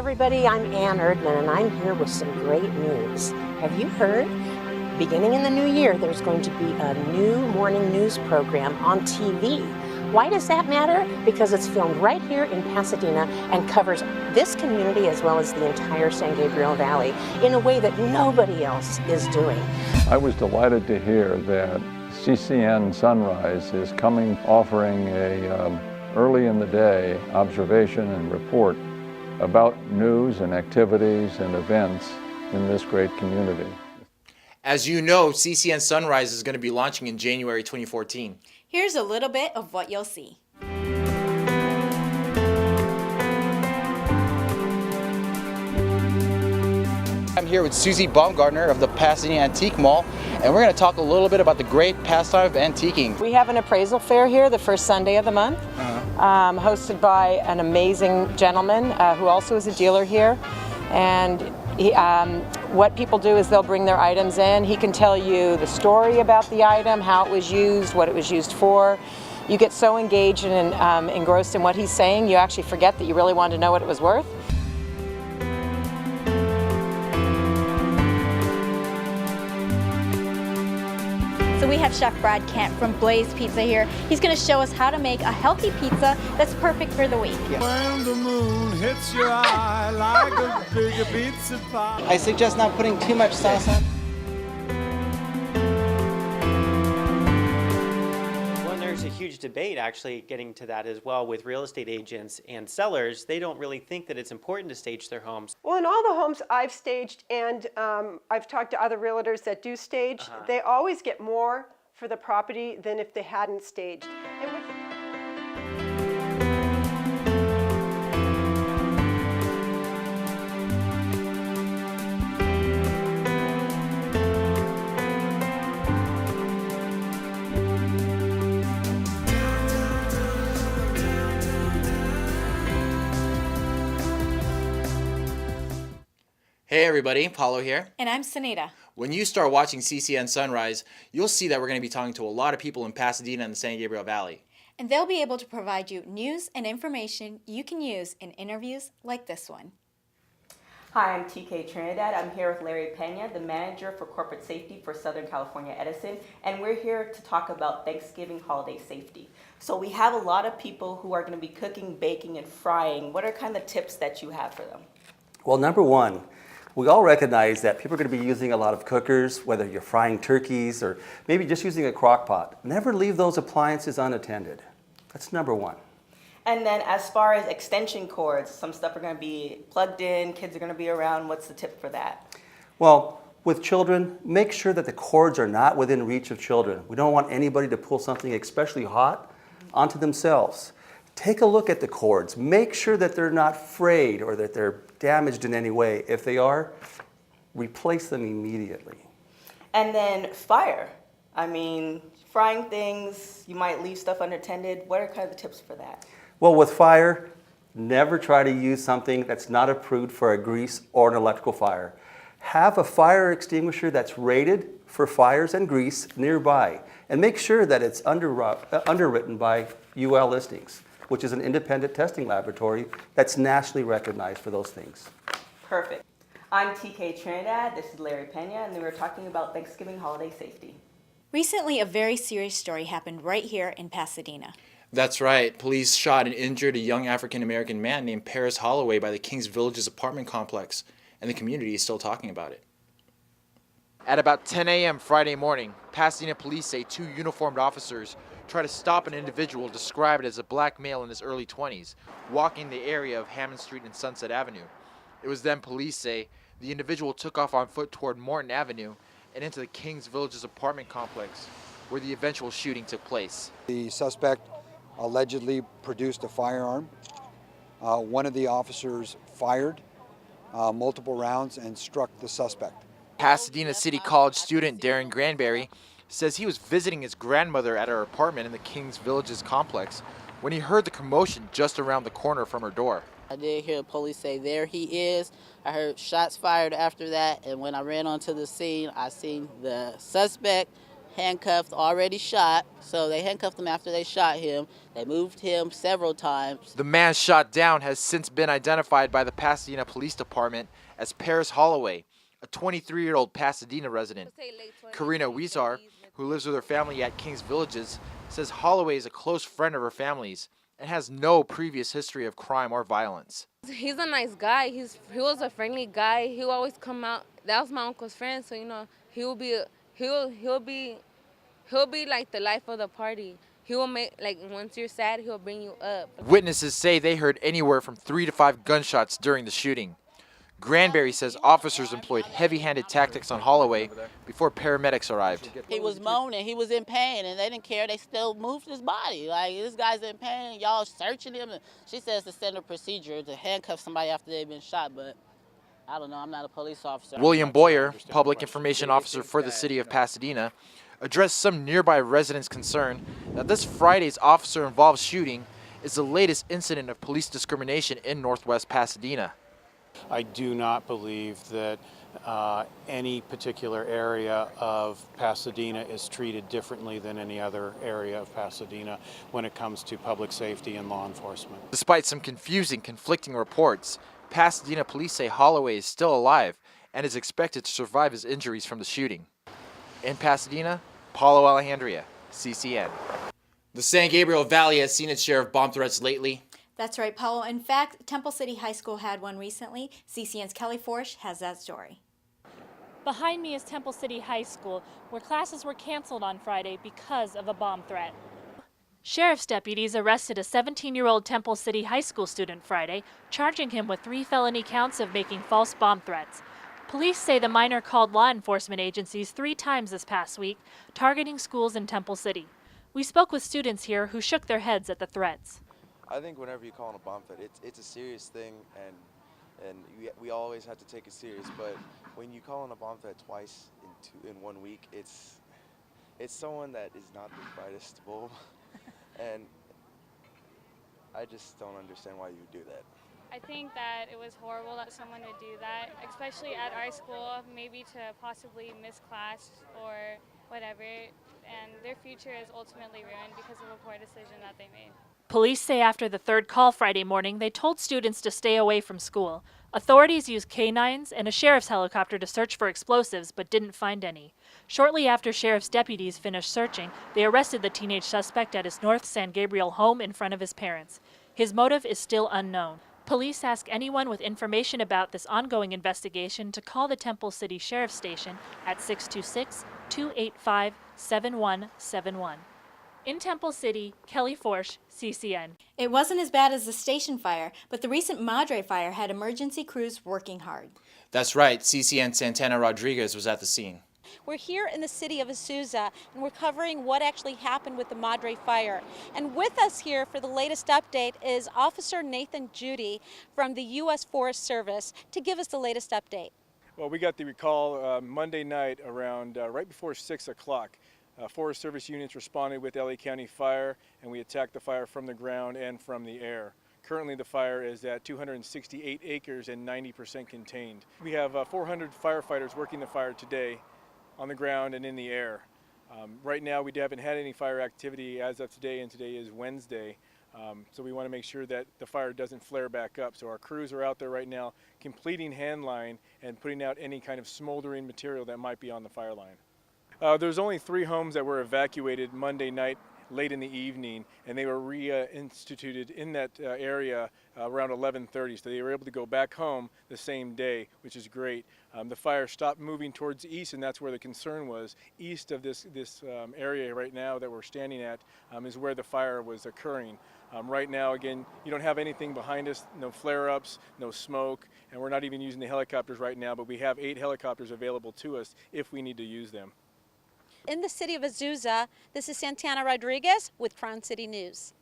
everybody, I'm Ann Erdman and I'm here with some great news. Have you heard? Beginning in the new year, there's going to be a new morning news program on TV. Why does that matter? Because it's filmed right here in Pasadena and covers this community as well as the entire San Gabriel Valley in a way that nobody else is doing. I was delighted to hear that CCN Sunrise is coming, offering a early in the day observation and report about news and activities and events in this great community. As you know, CCN Sunrise is going to be launching in January 2014. Here's a little bit of what you'll see. I'm here with Susie Baumgartner of the Pasadena Antique Mall, and we're going to talk a little bit about the great pastime of antiquing. We have an appraisal fair here the first Sunday of the month, hosted by an amazing gentleman who also is a dealer here. And what people do is they'll bring their items in. He can tell you the story about the item, how it was used, what it was used for. You get so engaged and engrossed in what he's saying, you actually forget that you really wanted to know what it was worth. So we have Chef Brad Kent from Blaze Pizza here. He's going to show us how to make a healthy pizza that's perfect for the week. When the moon hits your eye like a big pizza pie. I suggest not putting too much sauce on. There's a huge debate actually getting to that as well with real estate agents and sellers. They don't really think that it's important to stage their homes. Well, in all the homes I've staged, and I've talked to other realtors that do stage, they always get more for the property than if they hadn't staged. And with Hey everybody, Paulo here. And I'm Sunita. When you start watching CCN Sunrise, you'll see that we're going to be talking to a lot of people in Pasadena and the San Gabriel Valley. And they'll be able to provide you news and information you can use in interviews like this one. Hi, I'm TK Trinidad. I'm here with Larry Pena, the manager for corporate safety for Southern California Edison, and we're here to talk about Thanksgiving holiday safety. So we have a lot of people who are going to be cooking, baking, and frying. What are kind of tips that you have for them? Well, number one, we all recognize that people are going to be using a lot of cookers, whether you're frying turkeys or maybe just using a crock pot. Never leave those appliances unattended. That's number one. And then as far as extension cords, some stuff are going to be plugged in, kids are going to be around. What's the tip for that? Well, with children, make sure that the cords are not within reach of children. We don't want anybody to pull something especially hot onto themselves. Take a look at the cords. Make sure that they're not frayed or that they're damaged in any way. If they are, replace them immediately. And then fire. I mean, frying things, you might leave stuff unattended. What are kind of the tips for that? Well, with fire, never try to use something that's not approved for a grease or an electrical fire. Have a fire extinguisher that's rated for fires and grease nearby. And make sure that it's underwritten by UL Listings, which is an independent testing laboratory that's nationally recognized for those things. Perfect. I'm TK Trinidad, this is Larry Pena, and we were talking about Thanksgiving holiday safety. Recently, a very serious story happened right here in Pasadena. That's right. Police shot and injured a young African-American man named Paris Holloway by the Kings Villages apartment complex, and the community is still talking about it. At about 10 a.m. Friday morning, Pasadena police say two uniformed officers try to stop an individual described as a black male in his early 20s, walking the area of Hammond Street and Sunset Avenue. It was then police say the individual took off on foot toward Morton Avenue and into the Kings Villages apartment complex, where the eventual shooting took place. The suspect allegedly produced a firearm. One of the officers fired multiple rounds and struck the suspect. Pasadena City College student Darren Granberry says he was visiting his grandmother at her apartment in the Kings Villages complex when he heard the commotion just around the corner from her door. I did hear the police say, "There he is." I heard shots fired after that, and when I ran onto the scene, I seen the suspect, handcuffed, already shot. So they handcuffed him after they shot him. They moved him several times. The man shot down has since been identified by the Pasadena Police Department as Paris Holloway, a 23-year-old Pasadena resident. Karina Weezar, who lives with her family at Kings Villages, says Holloway is a close friend of her family's and has no previous history of crime or violence. He's a nice guy. He was a friendly guy. He would always come out. That was my uncle's friend, so you know he'll be like the life of the party. He will make, like, once you're sad, he'll bring you up. Witnesses say they heard anywhere from 3 to 5 gunshots during the shooting. Granberry says officers employed heavy-handed tactics on Holloway before paramedics arrived. He was moaning, he was in pain, and they didn't care. They still moved his body. Like, this guy's in pain, y'all searching him. She says the standard procedure to handcuff somebody after they've been shot, but I don't know, I'm not a police officer. William Boyer, public information officer for the city of Pasadena, addressed some nearby residents' concern that this Friday's officer-involved shooting is the latest incident of police discrimination in Northwest Pasadena. I do not believe that any particular area of Pasadena is treated differently than any other area of Pasadena when it comes to public safety and law enforcement. Despite some conflicting reports, Pasadena police say Holloway is still alive and is expected to survive his injuries from the shooting. In Pasadena, Paulo Alejandria, CCN. The San Gabriel Valley has seen its share of bomb threats lately. That's right, Paulo. In fact, Temple City High School had one recently. CCN's Kelly Forsch has that story. Behind me is Temple City High School, where classes were canceled on Friday because of a bomb threat. Sheriff's deputies arrested a 17-year-old Temple City High School student Friday, charging him with 3 felony counts of making false bomb threats. Police say the minor called law enforcement agencies 3 times this past week, targeting schools in Temple City. We spoke with students here who shook their heads at the threats. I think whenever you call it a bomb threat, it's a serious thing, and we always have to take it serious. But when you call in a bomb threat twice in 1 week, it's someone that is not the brightest bulb, and I just don't understand why you would do that. I think that it was horrible that someone would do that, especially at our school, maybe to possibly miss class or whatever, and their future is ultimately ruined because of a poor decision that they made. Police say after the third call Friday morning, they told students to stay away from school. Authorities used canines and a sheriff's helicopter to search for explosives, but didn't find any. Shortly after sheriff's deputies finished searching, they arrested the teenage suspect at his North San Gabriel home in front of his parents. His motive is still unknown. Police ask anyone with information about this ongoing investigation to call the Temple City Sheriff's Station at 626-285-7171. In Temple City, Kelly Forsch, CCN. It wasn't as bad as the station fire, but the recent Madre fire had emergency crews working hard. That's right, CCN Santana Rodriguez was at the scene. We're here in the city of Azusa, and we're covering what actually happened with the Madre fire. And with us here for the latest update is Officer Nathan Judy from the U.S. Forest Service to give us the latest update. Well, we got the call Monday night around right before 6 o'clock. Forest Service units responded with LA County Fire, and we attacked the fire from the ground and from the air. Currently the fire is at 268 acres and 90% contained. We have 400 firefighters working the fire today on the ground and in the air. Right now we haven't had any fire activity as of today, and today is Wednesday. So we want to make sure that the fire doesn't flare back up. So our crews are out there right now completing hand line and putting out any kind of smoldering material that might be on the fire line. There's only 3 homes that were evacuated Monday night late in the evening, and they were reinstituted in that area around 11:30, so they were able to go back home the same day, which is great. The fire stopped moving towards the east, and that's where the concern was. East of this area right now that we're standing at is where the fire was occurring. Right now, again, you don't have anything behind us, no flare-ups, no smoke, and we're not even using the helicopters right now, but we have 8 helicopters available to us if we need to use them. In the city of Azusa, this is Santana Rodriguez with Crown City News.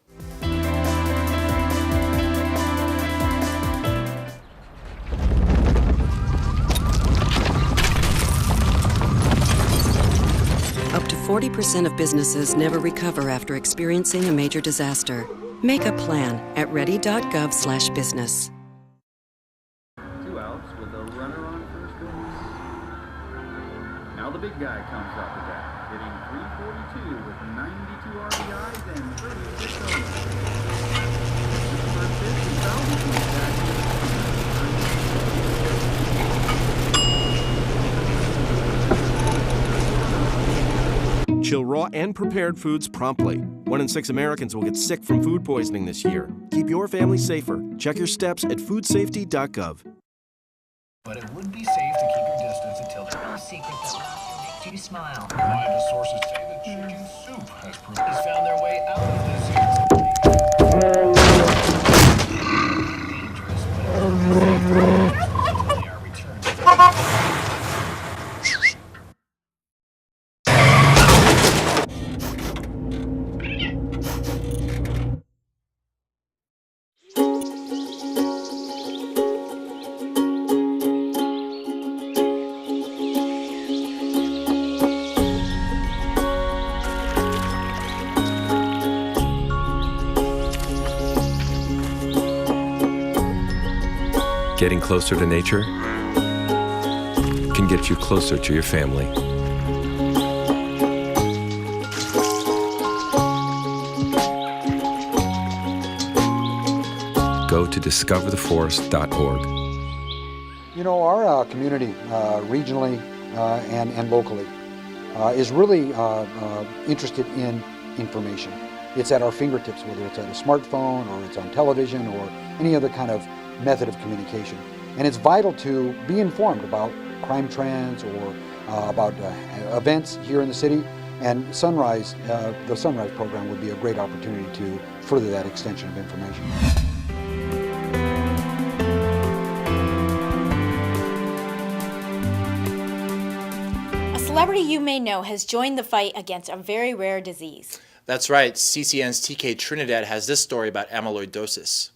Up to 40% of businesses never recover after experiencing a major disaster. Make a plan at ready.gov/business. 2 outs with a runner on first base. Now the big guy comes up with that, hitting Chill raw and prepared foods promptly. 1 in 6 Americans will get sick from food poisoning this year. Keep your family safer. Check your steps at foodsafety.gov. But it would be safe to keep your distance until there's no secret that laughter makes you smile. Reliable sources say that chicken soup has found their way out of this dangerous, but it they are returned. Getting closer to nature can get you closer to your family. Go to discovertheforest.org. You know, our community, regionally and locally, is really interested in information. It's at our fingertips, whether it's at a smartphone or it's on television or any other kind of method of communication. And it's vital to be informed about crime trends or about events here in the city. And Sunrise, the Sunrise program would be a great opportunity to further that extension of information. A celebrity you may know has joined the fight against a very rare disease. That's right. CCN's TK Trinidad has this story about amyloidosis.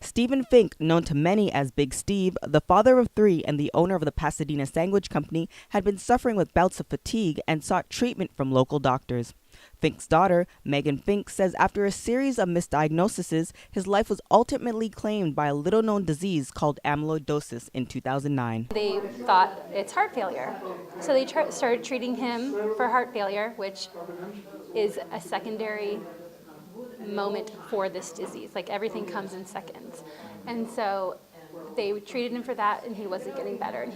Stephen Fink, known to many as Big Steve, the father of 3 and the owner of the Pasadena Sandwich Company, had been suffering with bouts of fatigue and sought treatment from local doctors. Fink's daughter, Megan Fink, says after a series of misdiagnoses, his life was ultimately claimed by a little-known disease called amyloidosis in 2009. They thought it's heart failure. So they started treating him for heart failure, which is a secondary moment for this disease. Like, everything comes in seconds. And so they treated him for that, and he wasn't getting better, and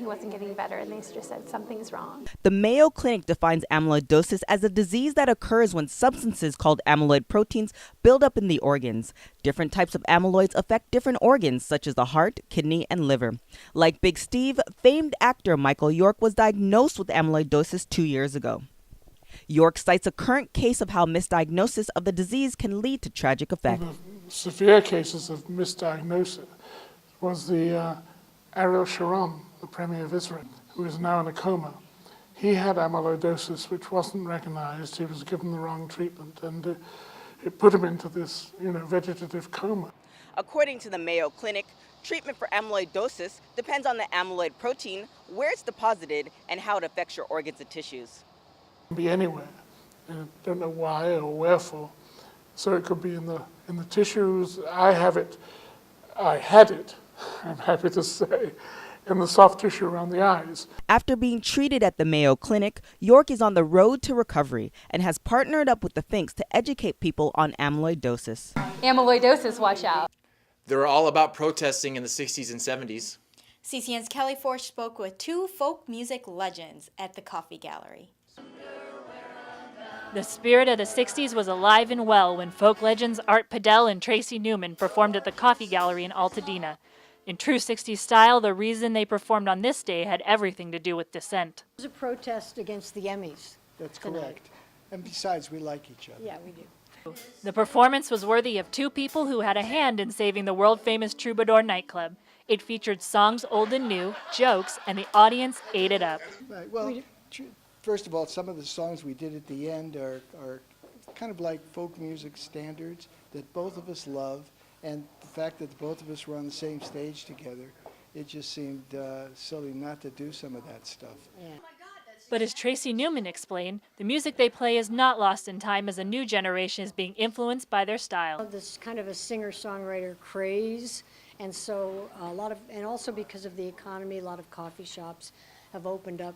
they just said something's wrong. The Mayo Clinic defines amyloidosis as a disease that occurs when substances called amyloid proteins build up in the organs. Different types of amyloids affect different organs, such as the heart, kidney, and liver. Like Big Steve, famed actor Michael York was diagnosed with amyloidosis 2 years ago. York cites a current case of how misdiagnosis of the disease can lead to tragic effects. The severe cases of misdiagnosis was the Ariel Sharon, the Premier of Israel, who is now in a coma. He had amyloidosis which wasn't recognized. He was given the wrong treatment, and it put him into this, vegetative coma. According to the Mayo Clinic, treatment for amyloidosis depends on the amyloid protein, where it's deposited, and how it affects your organs and tissues. It can be anywhere, and I don't know why or wherefore. So it could be in the tissues. I had it, I'm happy to say, in the soft tissue around the eyes. After being treated at the Mayo Clinic, York is on the road to recovery and has partnered up with the Finks to educate people on amyloidosis. Amyloidosis, watch out. They were all about protesting in the 60s and 70s. CCN's Kelly Forsh spoke with 2 folk music legends at the Coffee Gallery. The spirit of the 60s was alive and well when folk legends Art Padell and Tracy Newman performed at the Coffee Gallery in Altadena. In true 60s style, the reason they performed on this day had everything to do with dissent. It was a protest against the Emmys. That's correct. And besides, we like each other. Yeah, we do. The performance was worthy of 2 people who had a hand in saving the world-famous Troubadour nightclub. It featured songs old and new, jokes, and the audience ate it up. Right. Well, first of all, some of the songs we did at the end are kind of like folk music standards that both of us love, and the fact that both of us were on the same stage together, it just seemed silly not to do some of that stuff. Yeah. But as Tracy Newman explained, the music they play is not lost in time as a new generation is being influenced by their style. This kind of a singer-songwriter craze, and so and also because of the economy, a lot of coffee shops have opened up,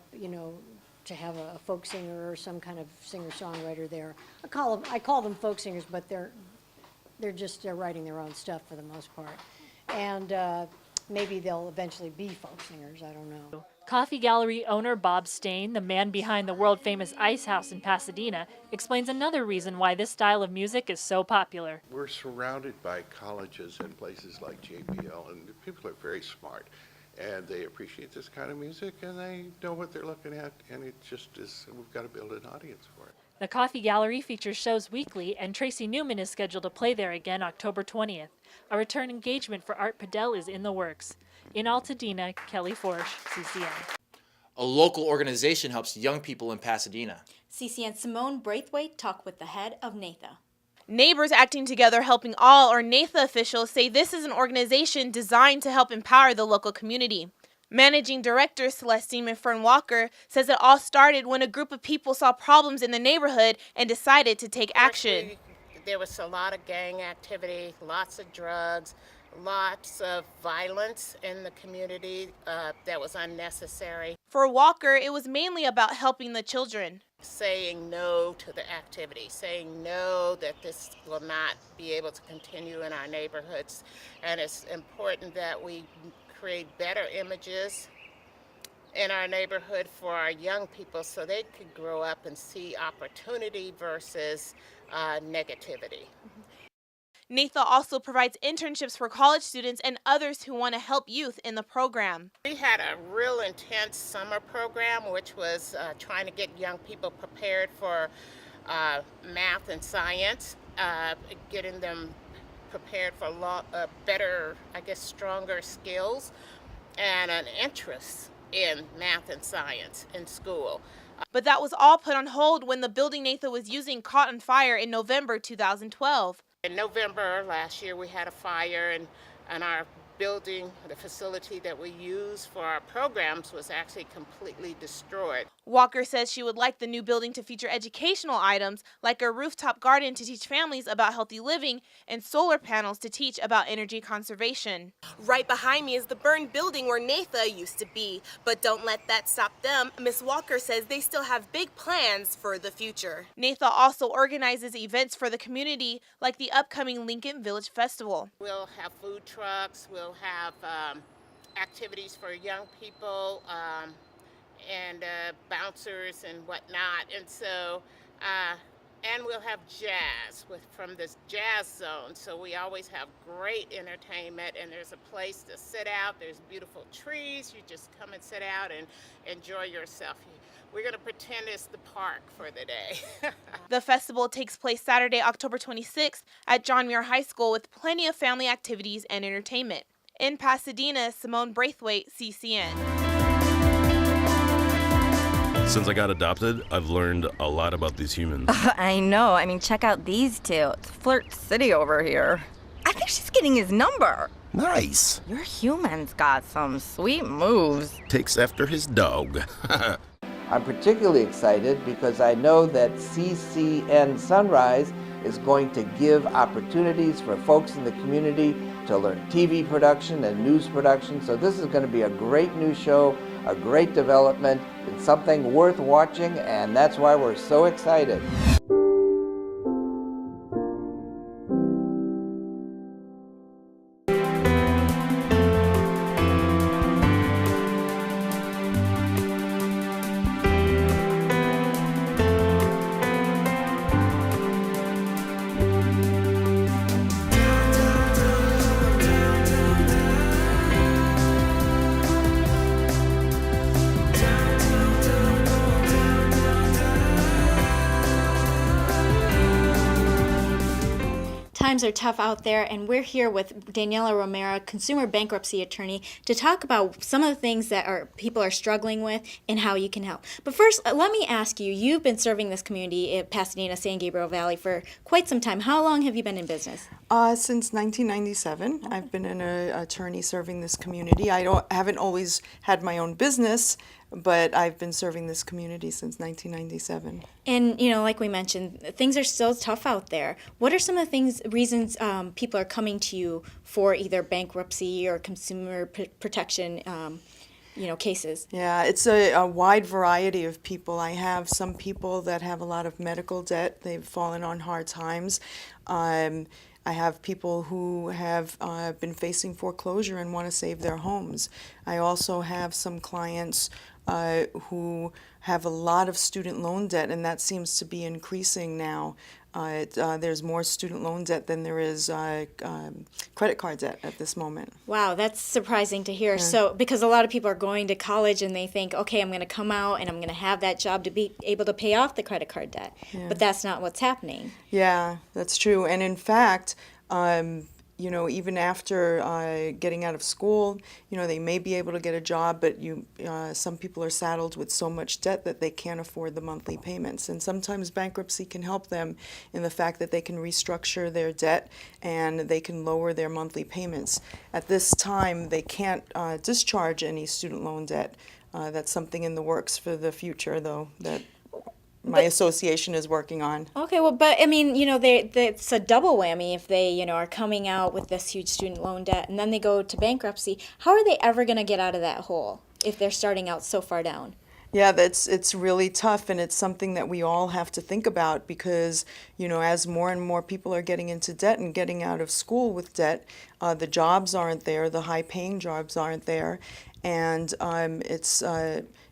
to have a folk singer or some kind of singer-songwriter there. I call them folk singers, but they're just writing their own stuff for the most part. And maybe they'll eventually be folk singers, I don't know. Coffee Gallery owner Bob Stain, the man behind the world-famous Ice House in Pasadena, explains another reason why this style of music is so popular. We're surrounded by colleges and places like JPL, and people are very smart, and they appreciate this kind of music, and they know what they're looking at, and it just is, we've got to build an audience for it. The Coffee Gallery features shows weekly, and Tracy Newman is scheduled to play there again October 20th. A return engagement for Art Padel is in the works. In Altadena, Kelly Forsch, CCN. A local organization helps young people in Pasadena. CCN Simone Braithwaite talked with the head of Neethu. Neighbors Acting Together Helping All, or Neethu officials, say this is an organization designed to help empower the local community. Managing Director Celestine McFern Walker says it all started when a group of people saw problems in the neighborhood and decided to take action. There was a lot of gang activity, lots of drugs, lots of violence in the community that was unnecessary. For Walker, it was mainly about helping the children. Saying no to the activity, saying no that this will not be able to continue in our neighborhoods. And it's important that we create better images in our neighborhood for our young people so they could grow up and see opportunity versus negativity. Neethu also provides internships for college students and others who want to help youth in the program. We had a real intense summer program, which was trying to get young people prepared for math and science, getting them prepared for better, stronger skills and an interest in math and science in school. But that was all put on hold when the building Neethu was using caught on fire in November 2012. In November last year, we had a fire, and our building, the facility that we use for our programs, was actually completely destroyed. Walker says she would like the new building to feature educational items like a rooftop garden to teach families about healthy living and solar panels to teach about energy conservation. Right behind me is the burned building where Neethu used to be. But don't let that stop them. Ms. Walker says they still have big plans for the future. Neethu also organizes events for the community like the upcoming Lincoln Village Festival. We'll have food trucks, we'll have activities for young people, and bouncers and whatnot, and so and we'll have jazz from this jazz zone, so we always have great entertainment, and there's a place to sit out, there's beautiful trees, you just come and sit out and enjoy yourself. We're going to pretend it's the park for the day. The festival takes place Saturday, October 26th at John Muir High School with plenty of family activities and entertainment. In Pasadena, Simone Braithwaite, CCN. Since I got adopted, I've learned a lot about these humans. I know. I mean, check out these two. It's Flirt City over here. I think she's getting his number. Nice. Your human's got some sweet moves. Takes after his dog. I'm particularly excited because I know that CCN Sunrise is going to give opportunities for folks in the community to learn TV production and news production. So this is going to be a great new show, a great development. It's something worth watching, and that's why we're so excited. Times are tough out there, and we're here with Daniela Romero, consumer bankruptcy attorney, to talk about some of the things that people are struggling with and how you can help. But first, let me ask you, you've been serving this community at Pasadena, San Gabriel Valley for quite some time. How long have you been in business? Since 1997. Okay. I've been an attorney serving this community. I haven't always had my own business, but I've been serving this community since 1997. And, like we mentioned, things are still tough out there. What are some of the reasons people are coming to you for either bankruptcy or consumer protection cases? Yeah, it's a wide variety of people. I have some people that have a lot of medical debt. They've fallen on hard times. I have people who have been facing foreclosure and want to save their homes. I also have some clients who have a lot of student loan debt, and that seems to be increasing now. There's more student loan debt than there is credit card debt at this moment. Wow, that's surprising to hear. So, because a lot of people are going to college and they think, okay, I'm going to come out and I'm going to have that job to be able to pay off the credit card debt. Yeah. But that's not what's happening. Yeah, that's true. And in fact, you know, even after getting out of school, you know, they may be able to get a job, but some people are saddled with so much debt that they can't afford the monthly payments. And sometimes bankruptcy can help them in the fact that they can restructure their debt and they can lower their monthly payments. At this time, they can't discharge any student loan debt. That's something in the works for the future, though, that my association is working on. Okay, well, but I mean, you know, it's a double whammy if they, you know, are coming out with this huge student loan debt and then they go to bankruptcy. How are they ever going to get out of that hole if they're starting out so far down? Yeah, it's really tough, and it's something that we all have to think about because, you know, as more and more people are getting into debt and getting out of school with debt, the jobs aren't there, the high-paying jobs aren't there, and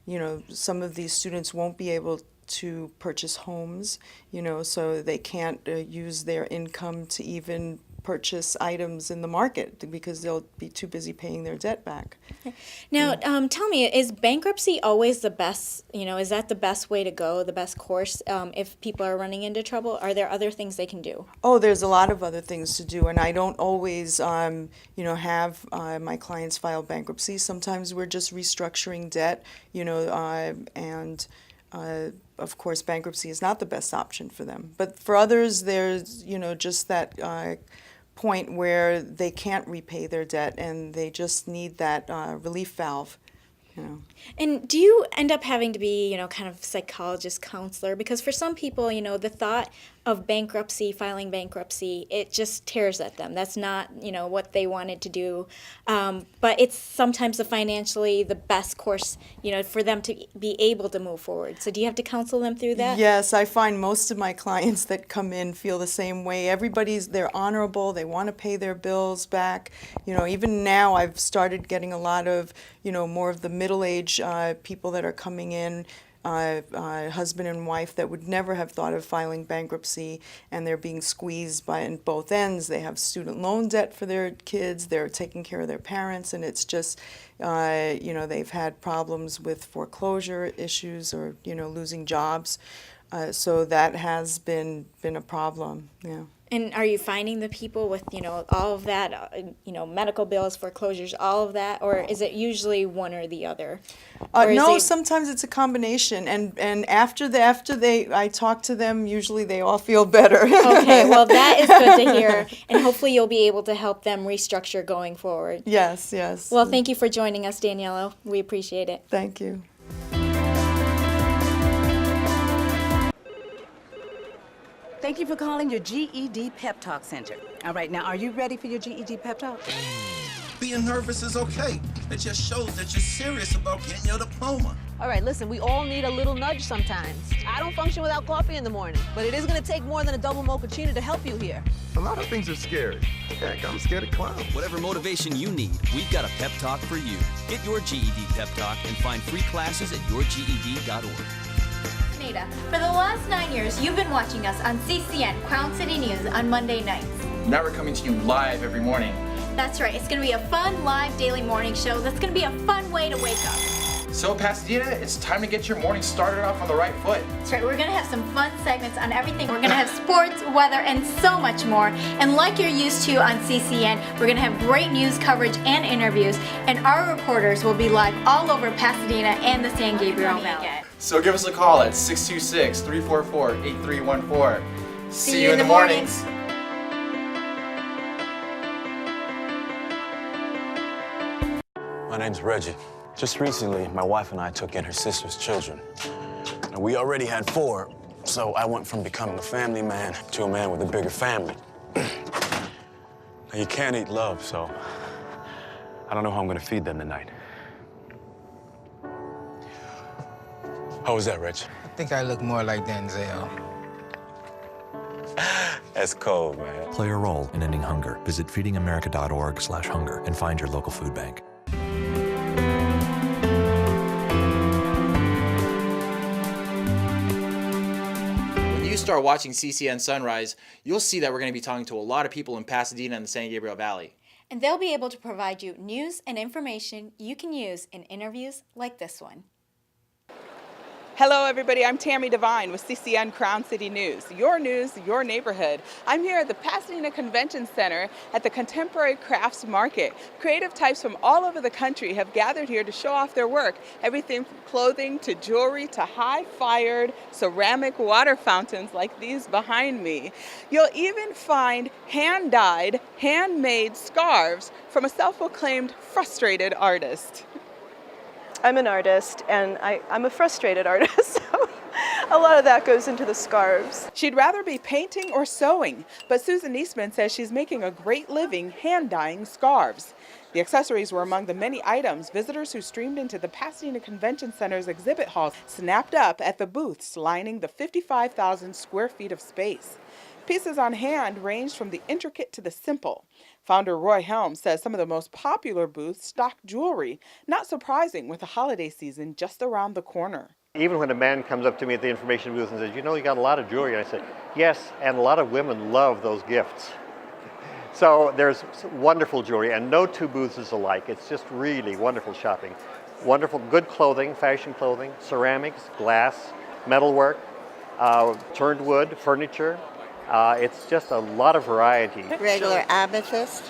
you know, some of these students won't be able to purchase homes, you know, so they can't use their income to even purchase items in the market because they'll be too busy paying their debt back. Now, tell me, is bankruptcy always the best, you know, is that the best way to go, the best course if people are running into trouble? Are there other things they can do? Oh, there's a lot of other things to do, and I don't always, you know, have my clients file bankruptcy. Sometimes we're just restructuring debt, you know, and of course, bankruptcy is not the best option for them. But for others, there's, you know, just that point where they can't repay their debt and they just need that relief valve, you know. And do you end up having to be, you know, kind of psychologist, counselor? Because for some people, you know, the thought of bankruptcy, filing bankruptcy, it just tears at them. That's not, you know, what they wanted to do. But it's sometimes financially the best course, you know, for them to be able to move forward. So do you have to counsel them through that? Yes, I find most of my clients that come in feel the same way. They're honorable, they want to pay their bills back. You know, even now I've started getting a lot of, you know, more of the middle-aged people that are coming in, husband and wife that would never have thought of filing bankruptcy, and they're being squeezed in both ends. They have student loan debt for their kids, they're taking care of their parents, and it's just, you know, they've had problems with foreclosure issues or, you know, losing jobs. So that has been a problem, yeah. And are you finding the people with, you know, all of that, you know, medical bills, foreclosures, all of that, or is it usually one or the other? No, sometimes it's a combination, and after I talk to them, usually they all feel better. Okay, well that is good to hear, and hopefully you'll be able to help them restructure going forward. Yes, yes. Well, thank you for joining us, Daniela. We appreciate it. Thank you. Thank you for calling your GED Pep Talk Center. All right, now, are you ready for your GED Pep Talk? Being nervous is okay. It just shows that you're serious about getting your diploma. All right, listen, we all need a little nudge sometimes. I don't function without coffee in the morning, but it is gonna take more than a double mochaccino to help you here. A lot of things are scary. Heck, I'm scared of clowns. Whatever motivation you need, we've got a pep talk for you. Get your GED pep talk and find free classes at yourged.org. For the last 9 years, you've been watching us on CCN, Crown City News, on Monday nights. Now we're coming to you live every morning. That's right. It's going to be a fun, live daily morning show that's going to be a fun way to wake up. So, Pasadena, it's time to get your morning started off on the right foot. That's right. We're going to have some fun segments on everything. We're going to have sports, weather, and so much more. And like you're used to on CCN, we're going to have great news coverage and interviews. And our reporters will be live all over Pasadena and the San Gabriel Valley. So give us a call at 626-344-8314. See you in the mornings. My name's Reggie. Just recently, my wife and I took in her sister's children. Now, we already had 4, so I went from becoming a family man to a man with a bigger family. Now, you can't eat love, so I don't know how I'm gonna feed them tonight. How was that, Rich? I think I look more like Denzel. That's cold, man. Play a role in ending hunger. Visit feedingamerica.org/hunger and find your local food bank. When you start watching CCN Sunrise, you'll see that we're going to be talking to a lot of people in Pasadena and the San Gabriel Valley. And they'll be able to provide you news and information you can use in interviews like this one. Hello everybody, I'm Tammy Divine with CCN Crown City News, your neighborhood. I'm here at the Pasadena Convention Center at the Contemporary Crafts Market. Creative types from all over the country have gathered here to show off their work. Everything from clothing to jewelry to high-fired ceramic water fountains like these behind me. You'll even find hand-dyed, handmade scarves from a self-proclaimed frustrated artist. I'm an artist, and I'm a frustrated artist, so a lot of that goes into the scarves. She'd rather be painting or sewing, but Susan Eastman says she's making a great living hand-dyeing scarves. The accessories were among the many items visitors who streamed into the Pasadena Convention Center's exhibit hall snapped up at the booths lining the 55,000 square feet of space. Pieces on hand ranged from the intricate to the simple. Founder Roy Helms says some of the most popular booths stock jewelry, not surprising with the holiday season just around the corner. Even when a man comes up to me at the information booth and says, you know, you got a lot of jewelry, and I say, yes, and a lot of women love those gifts. So there's wonderful jewelry, and no two booths is alike. It's just really wonderful shopping. Wonderful, good clothing, fashion clothing, ceramics, glass, metalwork, turned wood, furniture. It's just a lot of variety. Regular amethyst.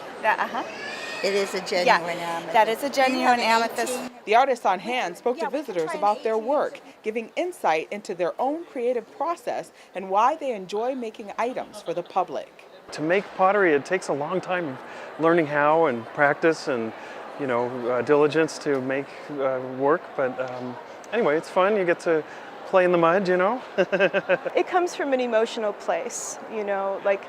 It is a genuine amethyst. That is a genuine amethyst. The artists on hand spoke to visitors about their work, giving insight into their own creative process and why they enjoy making items for the public. To make pottery, it takes a long time of learning how and practice and, diligence to make work. But anyway, it's fun. You get to play in the mud, It comes from an emotional place, like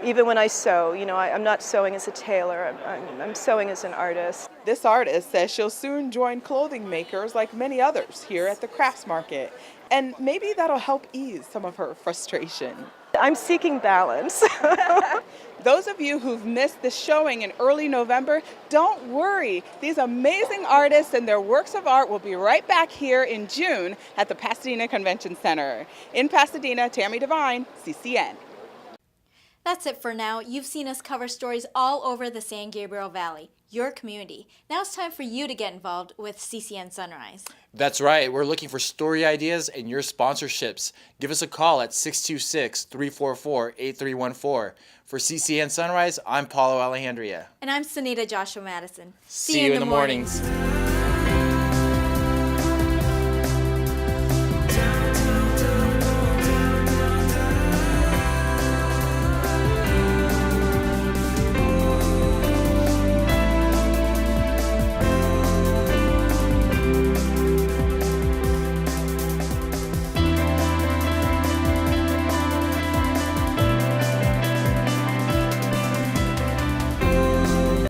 even when I sew, I'm not sewing as a tailor, I'm sewing as an artist. This artist says she'll soon join clothing makers like many others here at the crafts market, and maybe that'll help ease some of her frustration. I'm seeking balance. Those of you who've missed the showing in early November, don't worry. These amazing artists and their works of art will be right back here in June at the Pasadena Convention Center. In Pasadena, Tammy Divine, CCN. That's it for now. You've seen us cover stories all over the San Gabriel Valley, your community. Now it's time for you to get involved with CCN Sunrise. That's right. We're looking for story ideas and your sponsorships. Give us a call at 626-344-8314. For CCN Sunrise, I'm Paulo Alejandria. And I'm Sunita Joshua Madison. See you in the mornings.